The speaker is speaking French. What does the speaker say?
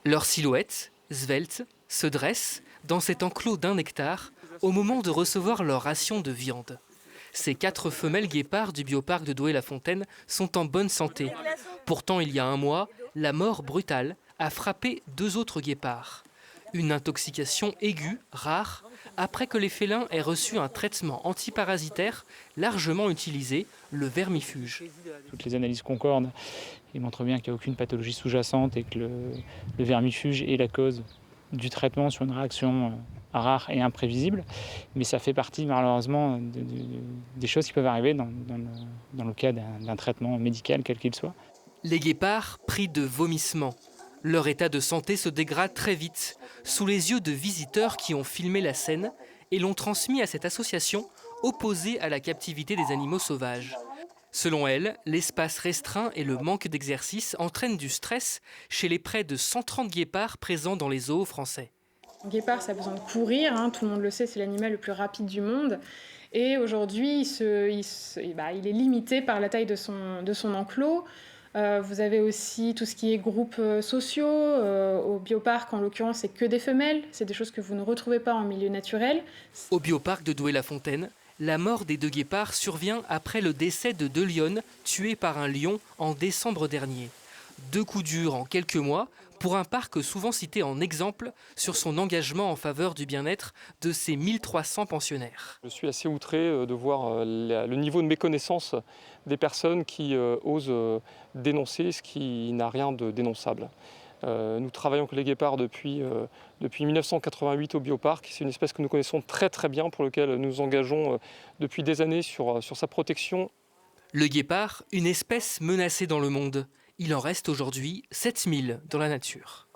Leur silhouette, svelte, se dresse dans cet enclos d'1 hectare au moment de recevoir leur ration de viande. Ces 4 femelles guépards du bioparc de Douai-la-Fontaine sont en bonne santé. Pourtant, il y a un mois, la mort brutale a frappé 2 autres guépards. Une intoxication aiguë, rare, après que les félins aient reçu un traitement antiparasitaire largement utilisé, le vermifuge. Toutes les analyses concordent et montrent bien qu'il n'y a aucune pathologie sous-jacente et que le vermifuge est la cause du traitement sur une réaction rare et imprévisible. Mais ça fait partie malheureusement des choses qui peuvent arriver dans le cas d'un traitement médical, quel qu'il soit. Les guépards pris de vomissements. Leur état de santé se dégrade très vite, sous les yeux de visiteurs qui ont filmé la scène et l'ont transmis à cette association opposée à la captivité des animaux sauvages. Selon elle, l'espace restreint et le manque d'exercice entraînent du stress chez les près de 130 guépards présents dans les zoos français. Un guépard, ça a besoin de courir, tout le monde le sait, c'est l'animal le plus rapide du monde. Et aujourd'hui, il est limité par la taille de son enclos. Vous avez aussi tout ce qui est groupes sociaux. Au bioparc, en l'occurrence, c'est que des femelles. C'est des choses que vous ne retrouvez pas en milieu naturel. Au bioparc de Douai-la-Fontaine, la mort des 2 guépards survient après le décès de 2 lionnes tuées par un lion en décembre dernier. 2 coups durs en quelques mois pour un parc souvent cité en exemple sur son engagement en faveur du bien-être de ses 1300 pensionnaires. Je suis assez outré de voir le niveau de méconnaissance des personnes qui osent dénoncer ce qui n'a rien de dénonçable. Nous travaillons avec les guépards depuis 1988 au bioparc. C'est une espèce que nous connaissons très très bien, pour laquelle nous nous engageons depuis des années sur sa protection. Le guépard, une espèce menacée dans le monde. Il en reste aujourd'hui 7000 dans la nature.